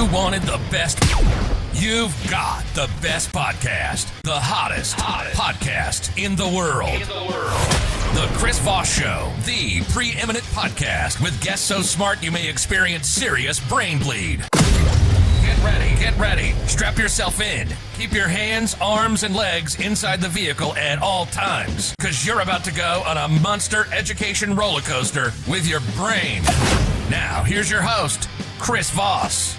You wanted the best. You've got the best podcast. The hottest podcast in the world. The Chris Voss Show, the preeminent podcast with guests so smart you may experience serious brain bleed. Get ready. Strap yourself in. Keep your hands, arms, and legs inside the vehicle at all times, because you're about to go on a monster education roller coaster with your brain. Now, here's your host, Chris Voss.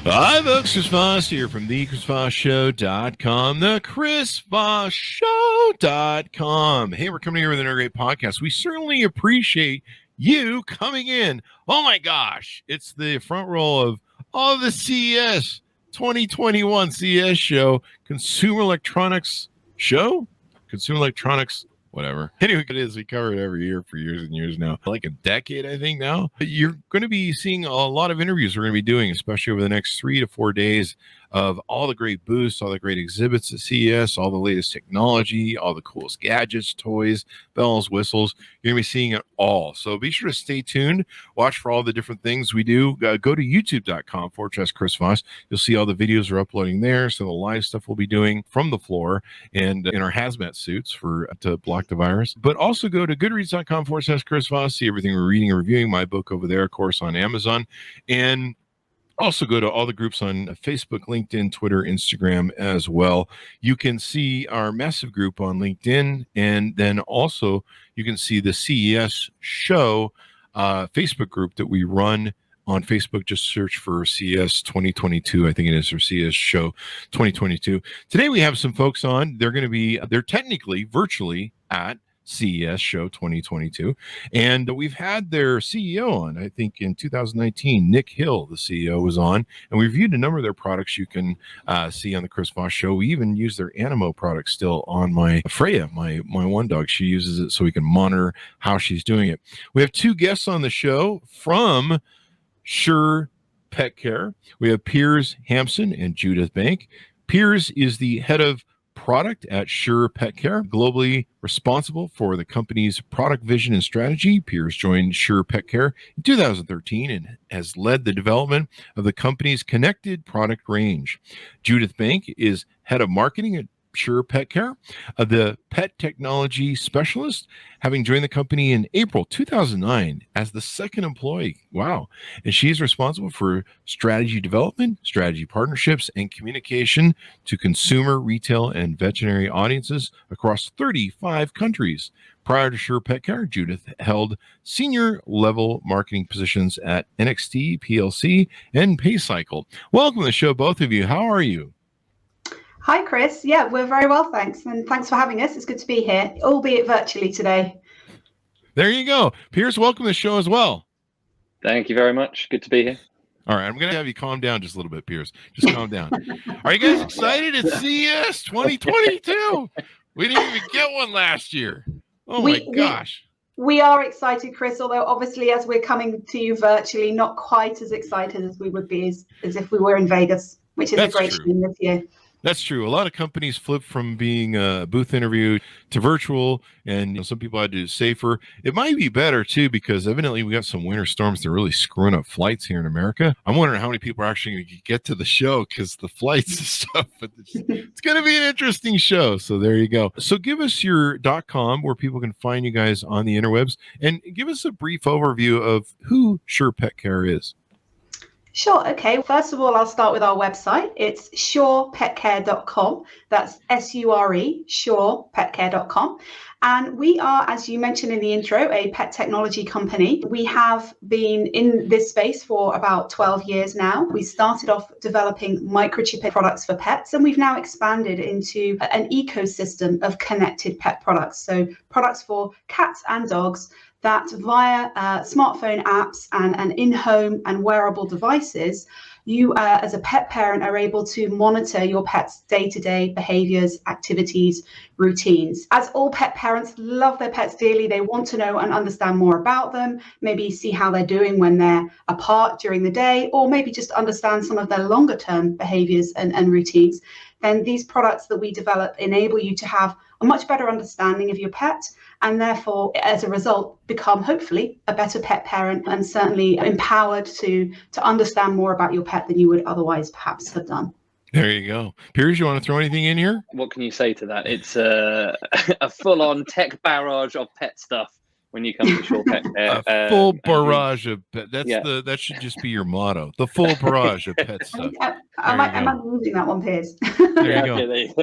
Hi, folks. Chris Voss here from the ChrisVossShow.com, the ChrisVossShow.com. Hey, we're coming here with another great podcast. We certainly appreciate you coming in. Oh my gosh, it's the front row of all the CES 2021 CES show, Consumer Electronics show, Consumer Electronics, whatever. Anyway, it is. We cover it every year for years and years now, like a decade, I think now. But you're going to be seeing a lot of interviews we're going to be doing, especially over the next 3 to 4 days, of all the great booths, all the great exhibits at CES, all the latest technology, all the coolest gadgets, toys, bells, whistles. You're going to be seeing it all. So be sure to stay tuned. Watch for all the different things we do. Go to youtube.com/Chris Voss. You'll see all the videos we're uploading there. So the live stuff we'll be doing from the floor and in our hazmat suits to block the virus. But also go to goodreads.com/Chris Voss. See everything we're reading and reviewing. My book over there, of course, on Amazon. And also go to all the groups on Facebook, LinkedIn, Twitter, Instagram as well. You can see our massive group on LinkedIn, and then also you can see the CES show Facebook group that we run on Facebook. Just search for CES 2022. I think it is, or CES show 2022. Today we have some folks on. They're technically virtually at CES show 2022, and we've had their CEO on. I think in 2019, Nick Hill, the CEO, was on, and we reviewed a number of their products. You can see on the Chris Voss Show. We even use their Animo product still on my Freya, my one dog. She uses it so we can monitor how she's doing it. We have 2 guests on the show from Sure Petcare. We have Piers Hampson and Judith Bank. Piers is the head of product at Sure Petcare, globally responsible for the company's product vision and strategy. Piers joined Sure Petcare in 2013 and has led the development of the company's connected product range. Judith Bank is head of marketing at Sure Petcare, the pet technology specialist, having joined the company in April 2009 as the second employee. Wow. And she's responsible for strategy development, strategy partnerships, and communication to consumer, retail, and veterinary audiences across 35 countries. Prior to Sure Petcare, Judith held senior level marketing positions at NXT, PLC, and PayCycle. Welcome to the show, both of you. How are you? Hi, Chris. Yeah, we're very well, thanks. And thanks for having us. It's good to be here, albeit virtually today. There you go. Piers, welcome to the show as well. Thank you very much. Good to be here. All right. I'm going to have you calm down just a little bit, Piers. Just calm down. Are you guys excited? It's CES 2022. We didn't even get one last year. Oh, my gosh. We are excited, Chris, although obviously as we're coming to you virtually, not quite as excited as we would be as if we were in Vegas, which is a great shame this year. That's true. A lot of companies flip from being a booth interview to virtual, and some people had to do safer. It might be better, too, because evidently we got some winter storms that are really screwing up flights here in America. I'm wondering how many people are actually going to get to the show because the flights and stuff. But it's going to be an interesting show. So there you go. So give us your .com where people can find you guys on the interwebs, and give us a brief overview of who Sure Petcare is. Sure. Okay. First of all, I'll start with our website. It's surepetcare.com. That's SURE, surepetcare.com. And we are, as you mentioned in the intro, a pet technology company. We have been in this space for about 12 years now. We started off developing microchip products for pets, and we've now expanded into an ecosystem of connected pet products. So products for cats and dogs that via smartphone apps and in-home and wearable devices, you as a pet parent are able to monitor your pet's day-to-day behaviors, activities, routines. As all pet parents love their pets dearly, they want to know and understand more about them, maybe see how they're doing when they're apart during the day, or maybe just understand some of their longer term behaviors and routines. Then these products that we develop enable you to have a much better understanding of your pet, and therefore, as a result, become hopefully a better pet parent and certainly empowered to understand more about your pet than you would otherwise perhaps have done. There you go. Piers, you want to throw anything in here? What can you say to that? It's a full-on tech barrage of pet stuff when you come to Shaw Petcare. A full barrage of pet. That should just be your motto. The full barrage of pet stuff. I might be using that one, Piers. There you go. Okay, there you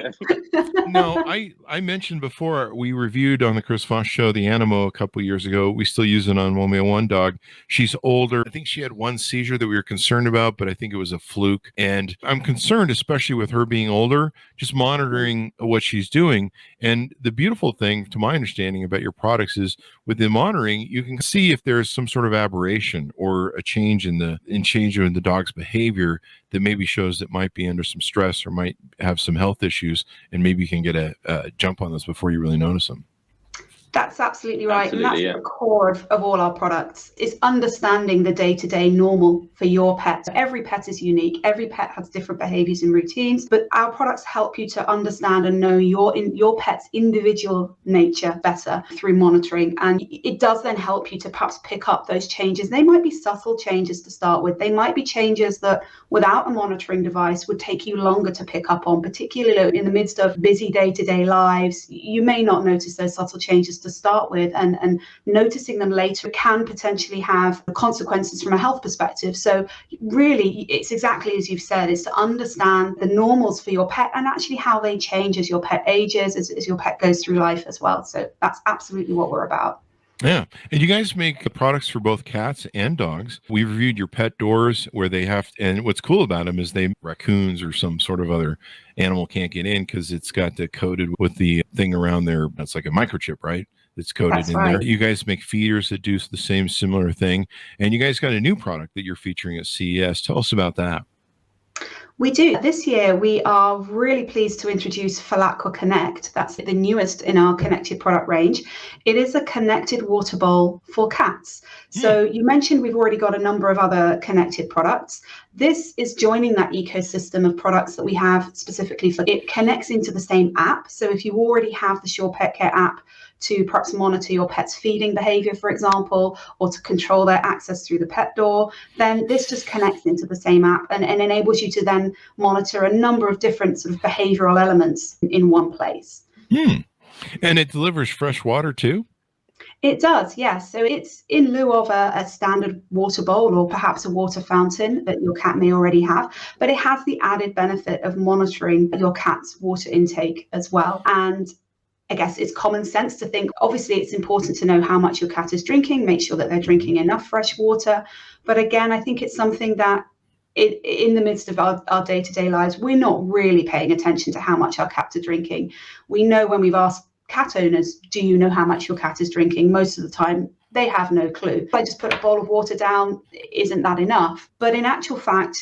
go. No, I mentioned before, we reviewed on the Chris Voss Show the Animo a couple of years ago. We still use it on one dog. She's older. I think she had one seizure that we were concerned about, but I think it was a fluke. And I'm concerned, especially with her being older, just monitoring what she's doing. And the beautiful thing, to my understanding, about your products is with the monitoring, you can see if there's some sort of aberration or a change in the dog's behavior that maybe shows that might be under some stress or might have some health issues, and maybe you can get a jump on those before you really notice them. That's absolutely right. And that's the core of all our products, is understanding the day-to-day normal for your pet. Every pet is unique. Every pet has different behaviors and routines, but our products help you to understand and know your pet's individual nature better through monitoring. And it does then help you to perhaps pick up those changes. They might be subtle changes to start with. They might be changes that without a monitoring device would take you longer to pick up on, particularly in the midst of busy day-to-day lives. You may not notice those subtle changes to start with, and noticing them later can potentially have consequences from a health perspective. So really, it's exactly as you've said, is to understand the normals for your pet and actually how they change as your pet ages, as your pet goes through life as well. So that's absolutely what we're about. Yeah. And you guys make products for both cats and dogs. We've reviewed your pet doors where they have, and what's cool about them is raccoons or some sort of other animal can't get in because it's got coated with the thing around there. That's like a microchip, right? That's coated in there. You guys make feeders that do the same similar thing. And you guys got a new product that you're featuring at CES. Tell us about that. We do. This year, we are really pleased to introduce Falaqua Connect. That's the newest in our connected product range. It is a connected water bowl for cats. So you mentioned we've already got a number of other connected products. This is joining that ecosystem of products that we have specifically for it. Connects into the same app. So if you already have the Shaw Petcare app to perhaps monitor your pet's feeding behavior, for example, or to control their access through the pet door, then this just connects into the same app and enables you to then monitor a number of different sort of behavioral elements in one place. And it delivers fresh water too? It does, yes. So it's in lieu of a standard water bowl or perhaps a water fountain that your cat may already have, but it has the added benefit of monitoring your cat's water intake as well. And I guess it's common sense to think, obviously, it's important to know how much your cat is drinking, make sure that they're drinking enough fresh water. But again, I think it's something that in the midst of our day-to-day lives, we're not really paying attention to how much our cats are drinking. We know when we've asked cat owners, do you know how much your cat is drinking? Most of the time, they have no clue. If I just put a bowl of water down, isn't that enough? But in actual fact,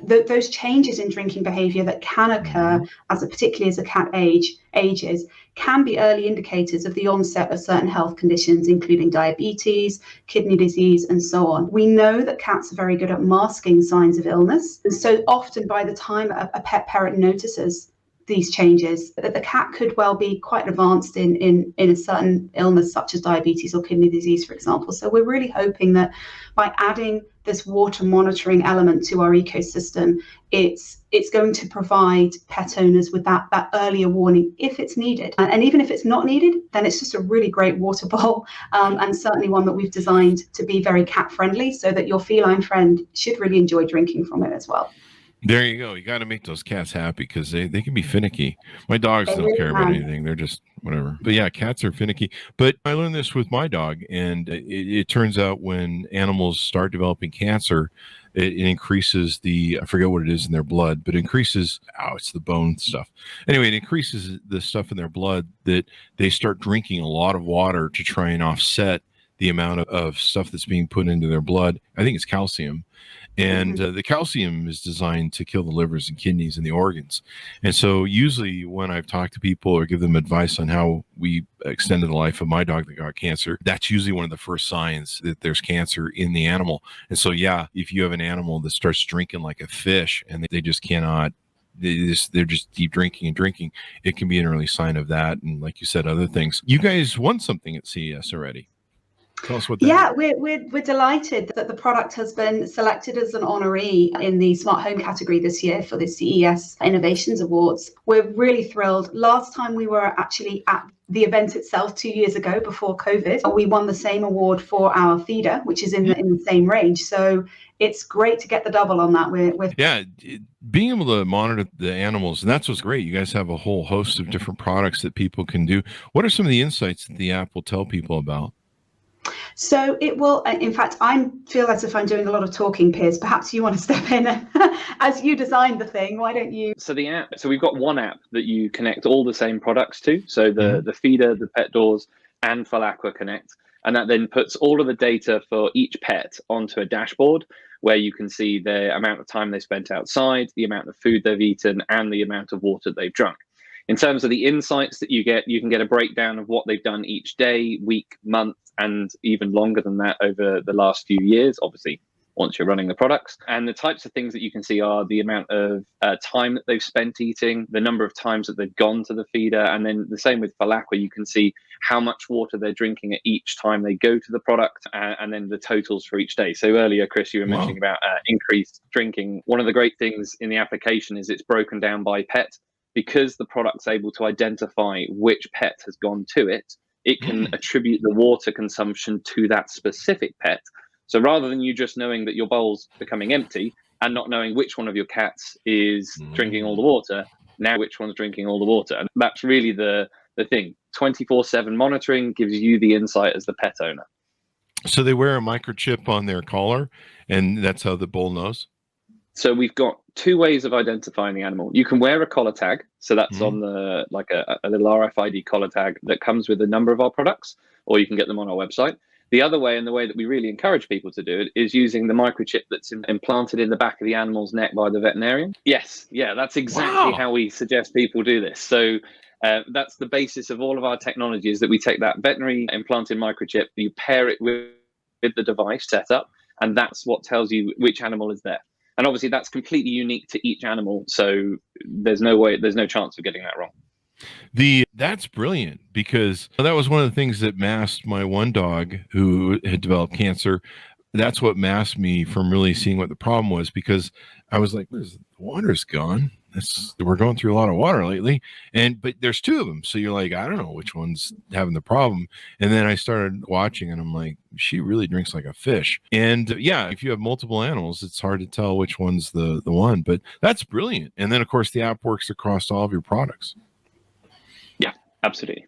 those changes in drinking behavior that can occur, particularly as a cat ages, can be early indicators of the onset of certain health conditions, including diabetes, kidney disease, and so on. We know that cats are very good at masking signs of illness. And so often by the time a pet parent notices these changes, that the cat could well be quite advanced in a certain illness such as diabetes or kidney disease, for example. So we're really hoping that by adding this water monitoring element to our ecosystem, it's going to provide pet owners with that earlier warning if it's needed. And even if it's not needed, then it's just a really great water bowl, and certainly one that we've designed to be very cat friendly so that your feline friend should really enjoy drinking from it as well. There you go. You got to make those cats happy because they can be finicky. My dogs don't care about anything. They're just whatever. But yeah, cats are finicky. But I learned this with my dog, and it turns out when animals start developing cancer, it increases I forget what it is in their blood, but increases, it's the bone stuff. Anyway, it increases the stuff in their blood that they start drinking a lot of water to try and offset the amount of stuff that's being put into their blood. I think it's calcium. And the calcium is designed to kill the livers and kidneys and the organs. And so usually when I've talked to people or give them advice on how we extended the life of my dog that got cancer, that's usually one of the first signs that there's cancer in the animal. And so, yeah, if you have an animal that starts drinking like a fish and they just cannot they're just deep drinking and drinking, it can be an early sign of that. And like you said, other things. You guys won something at CES already. Tell us what that Yeah, is. we're delighted that the product has been selected as an honoree in the smart home category this year for the CES Innovations Awards. We're really thrilled. Last time we were actually at the event itself 2 years ago before COVID, we won the same award for our feeder, which is in the same range. So it's great to get the double on that. Being able to monitor the animals, and that's what's great. You guys have a whole host of different products that people can do. What are some of the insights that the app will tell people about? So it will, in fact, I feel as if I'm doing a lot of talking, Piers. Perhaps you want to step in as you designed the thing. Why don't you? So the app, so we've got one app that you connect all the same products to. So the feeder, the pet doors, and Falaqua Connect. And that then puts all of the data for each pet onto a dashboard where you can see the amount of time they spent outside, the amount of food they've eaten, and the amount of water they've drunk. In terms of the insights that you can get a breakdown of what they've done each day, week, month, and even longer than that over the last few years, obviously, once you're running the products. And the types of things that you can see are the amount of time that they've spent eating, the number of times that they've gone to the feeder, and then the same with Falaqua, you can see how much water they're drinking at each time they go to the product, and then the totals for each day. So earlier, Chris, you were mentioning about increased drinking. One of the great things in the application is it's broken down by pet. Because the product's able to identify which pet has gone to it, it can attribute the water consumption to that specific pet. So rather than you just knowing that your bowl's becoming empty and not knowing which one of your cats is drinking all the water, now which one's drinking all the water. And that's really the thing. 24/7 monitoring gives you the insight as the pet owner. So they wear a microchip on their collar, and that's how the bowl knows? So we've got two ways of identifying the animal. You can wear a collar tag. So that's on the like a little RFID collar tag that comes with a number of our products, or you can get them on our website. The other way, and the way that we really encourage people to do it, is using the microchip that's implanted in the back of the animal's neck by the veterinarian. Yes, yeah, that's exactly how we suggest people do this. So that's the basis of all of our technology, is that we take that veterinary implanted microchip, you pair it with the device set up, and that's what tells you which animal is there. And obviously that's completely unique to each animal. So there's no chance of getting that wrong. That's brilliant, because that was one of the things that masked my one dog who had developed cancer. That's what masked me from really seeing what the problem was, because I was like, the water's gone. We're going through a lot of water lately. But there's two of them. So you're like, I don't know which one's having the problem. And then I started watching and I'm like, she really drinks like a fish. And if you have multiple animals, it's hard to tell which one's the one, but that's brilliant. And then of course the app works across all of your products. Yeah, absolutely.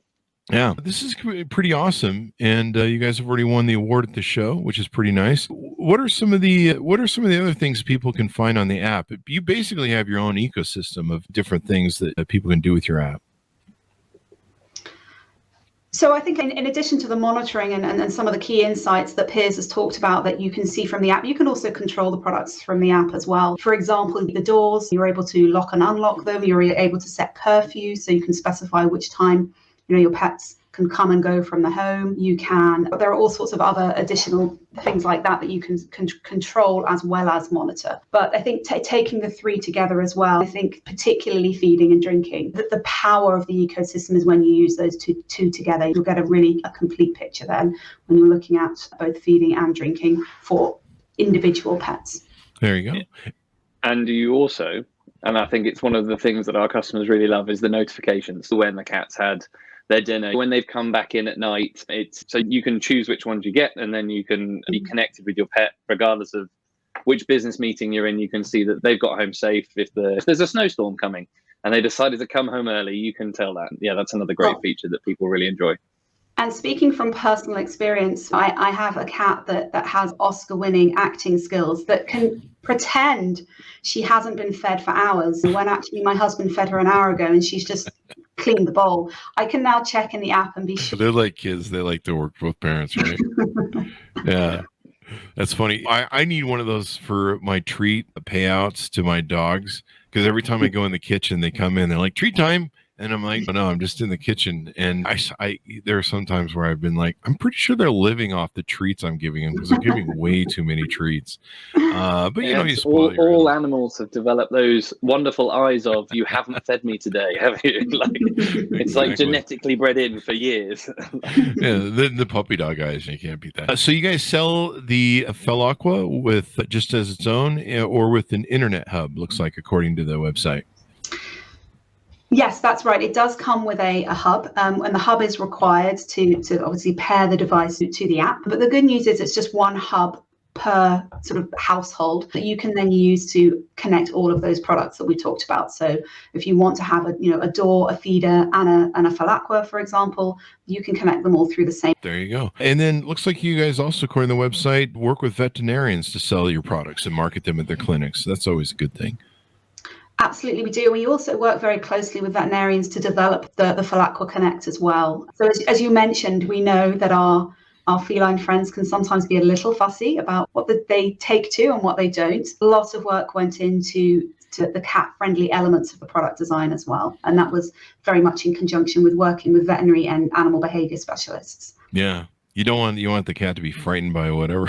Yeah, this is pretty awesome, and you guys have already won the award at the show, which is pretty nice. What are some of the other things people can find on the app? You basically have your own ecosystem of different things that people can do with your app. So I think in addition to the monitoring and some of the key insights that Piers has talked about that you can see from the app, you can also control the products from the app as well. For example, the doors, you're able to lock and unlock them. You're able to set curfew, so you can specify which time your pets can come and go from the home. There are all sorts of other additional things like that you can control as well as monitor. But I think taking the three together as well, I think particularly feeding and drinking, that the power of the ecosystem is when you use those two together. You'll get a complete picture then when you're looking at both feeding and drinking for individual pets. There you go. And you also, and I think it's one of the things that our customers really love, is the notifications. So when the cats had their dinner, when they've come back in at night, so you can choose which ones you get, and then you can be connected with your pet regardless of which business meeting you're in. You can see that they've got home safe. If there's a snowstorm coming and they decided to come home early, you can tell that. Yeah, that's another great feature that people really enjoy. And speaking from personal experience, I have a cat that has Oscar-winning acting skills, that can pretend she hasn't been fed for hours, when actually my husband fed her an hour ago and she's just cleaned the bowl. I can now check in the app and be sure. They're like kids. They like to work with parents, right? Yeah. That's funny. I need one of those for my treat payouts to my dogs, because every time I go in the kitchen, they come in, they're like, treat time. And I'm like, oh, no, I'm just in the kitchen. And I there are some times where I've been like, I'm pretty sure they're living off the treats I'm giving them because they're giving way too many treats. But you know, you spoil all animals have developed those wonderful eyes of, you haven't fed me today, have you? Like, it's like genetically bred in for years. Yeah, the puppy dog eyes, you can't beat that. So you guys sell the Felaqua with just as its own, or with an internet hub, looks like, according to the website. Yes, that's right. It does come with a hub, and the hub is required to obviously pair the device to the app. But the good news is it's just one hub per sort of household that you can then use to connect all of those products that we talked about. So if you want to have a door, a feeder, and a Felaqua, for example, you can connect them all through the same. There you go. And then looks like you guys also, according to the website, work with veterinarians to sell your products and market them at their clinics. So that's always a good thing. Absolutely, we do. We also work very closely with veterinarians to develop the Felaqua Connect as well. So as you mentioned, we know that our feline friends can sometimes be a little fussy about what they take to and what they don't. A lot of work went into the cat-friendly elements of the product design as well. And that was very much in conjunction with working with veterinary and animal behavior specialists. Yeah. You want the cat to be frightened by whatever.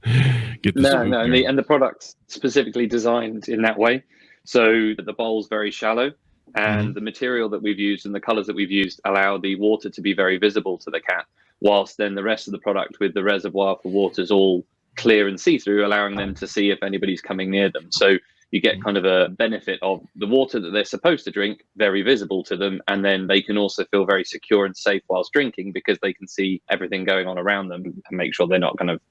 And the product's specifically designed in that way, so that the bowl's very shallow, and the material that we've used and the colors that we've used allow the water to be very visible to the cat, whilst then the rest of the product with the reservoir for water is all clear and see-through, allowing them to see if anybody's coming near them. So you get kind of a benefit of the water that they're supposed to drink very visible to them, and then they can also feel very secure and safe whilst drinking because they can see everything going on around them and make sure they're not kind of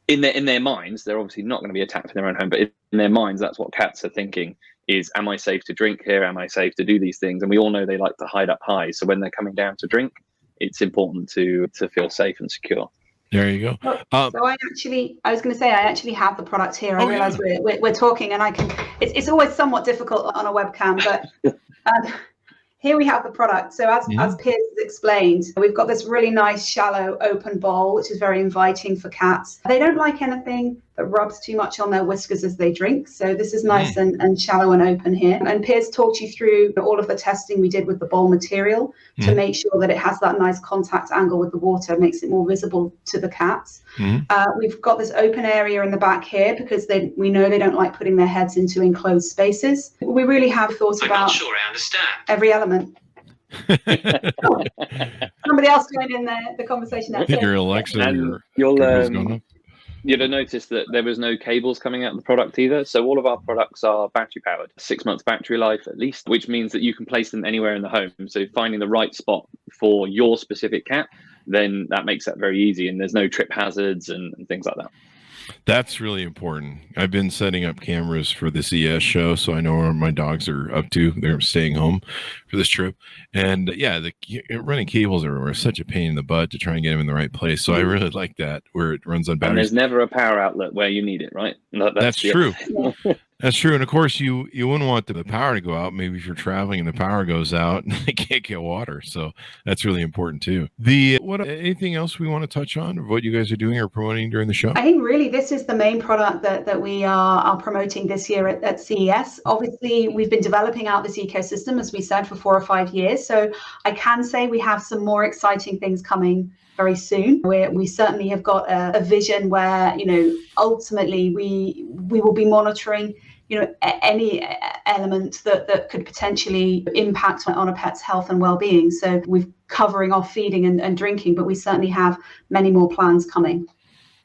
in their minds. They're obviously not going to be attacked in their own home, but in their minds, that's what cats are thinking is, am I safe to drink here? Am I safe to do these things? And we all know they like to hide up high. So when they're coming down to drink, it's important to feel safe and secure. There you go. So I was going to say, I actually have the product here. I realize we're talking, and it's always somewhat difficult on a webcam, but here we have the product. So as Piers has explained, we've got this really nice shallow open bowl, which is very inviting for cats. They don't like anything that rubs too much on their whiskers as they drink. So this is nice and shallow and open here. And Piers talked you through all of the testing we did with the bowl material to make sure that it has that nice contact angle with the water, makes it more visible to the cats. We've got this open area in the back here because we know they don't like putting their heads into enclosed spaces. We really have thought about, I'm not sure I understand, every element. Somebody else joined in the conversation. I think your Alexa, you'll have noticed that there was no cables coming out of the product either. So all of our products are battery powered, 6 months battery life at least, which means that you can place them anywhere in the home. So finding the right spot for your specific cat, then that makes that very easy. And there's no trip hazards and things like that. That's really important. I've been setting up cameras for the CES show, so I know where my dogs are up to. They're staying home for this trip. And running cables everywhere is such a pain in the butt to try and get them in the right place. So I really like that, where it runs on batteries. And there's never a power outlet where you need it, right? That's true. That's true. And of course, you wouldn't want the power to go out. Maybe if you're traveling and the power goes out and they can't get water. So that's really important too. Anything else we want to touch on of what you guys are doing or promoting during the show? I think really this is the main product that we are promoting this year at CES. Obviously, we've been developing out this ecosystem, as we said, for 4 or 5 years. So I can say we have some more exciting things coming very soon. We certainly have got a vision where, ultimately we will be monitoring any element that could potentially impact on a pet's health and well-being. So we're covering off feeding and drinking, but we certainly have many more plans coming.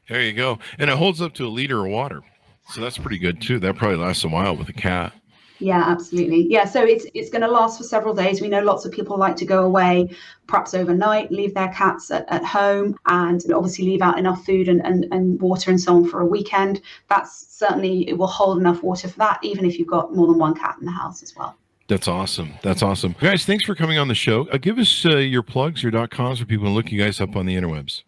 There you go. And it holds up to a liter of water. So that's pretty good too. That probably lasts a while with a cat. Yeah, absolutely. Yeah, so it's going to last for several days. We know lots of people like to go away, perhaps overnight, leave their cats at home, and obviously leave out enough food and water and so on for a weekend. It will hold enough water for that, even if you've got more than one cat in the house as well. That's awesome. Guys, thanks for coming on the show. Give us your plugs, your .coms, for people to look you guys up on the interwebs.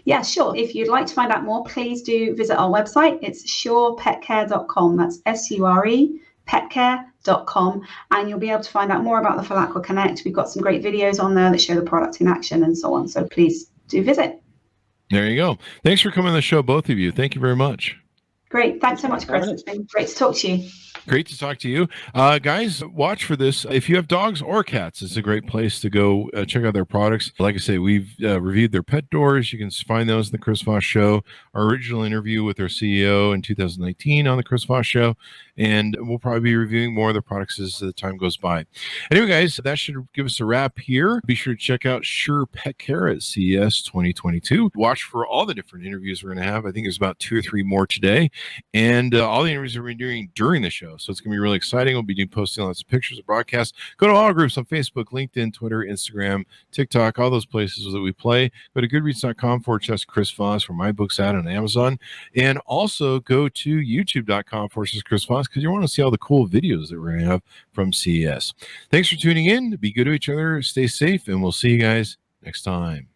Yeah, sure. If you'd like to find out more, please do visit our website. It's surepetcare.com. That's SURE. Petcare.com, and you'll be able to find out more about the Felaqua Connect. We've got some great videos on there that show the product in action and so on. So please do visit. There you go. Thanks for coming on the show, both of you. Thank you very much. Great. Thanks so much, Chris. It's been great to talk to you. Great to talk to you. Guys, watch for this. If you have dogs or cats, it's a great place to go check out their products. Like I say, we've reviewed their pet doors. You can find those in the Chris Voss Show, our original interview with our CEO in 2019 on the Chris Voss Show. And we'll probably be reviewing more of their products as the time goes by. Anyway, guys, that should give us a wrap here. Be sure to check out Sure Petcare at CES 2022. Watch for all the different interviews we're going to have. I think there's about 2 or 3 more today. And all the interviews that we're doing during the show. So it's going to be really exciting. We'll be posting lots of pictures of broadcasts. Go to all our groups on Facebook, LinkedIn, Twitter, Instagram, TikTok, all those places that we play. Go to goodreads.com/Chris Voss for my books out on Amazon. And also go to youtube.com/Chris Voss because you want to see all the cool videos that we're going to have from CES. Thanks for tuning in. Be good to each other. Stay safe. And we'll see you guys next time.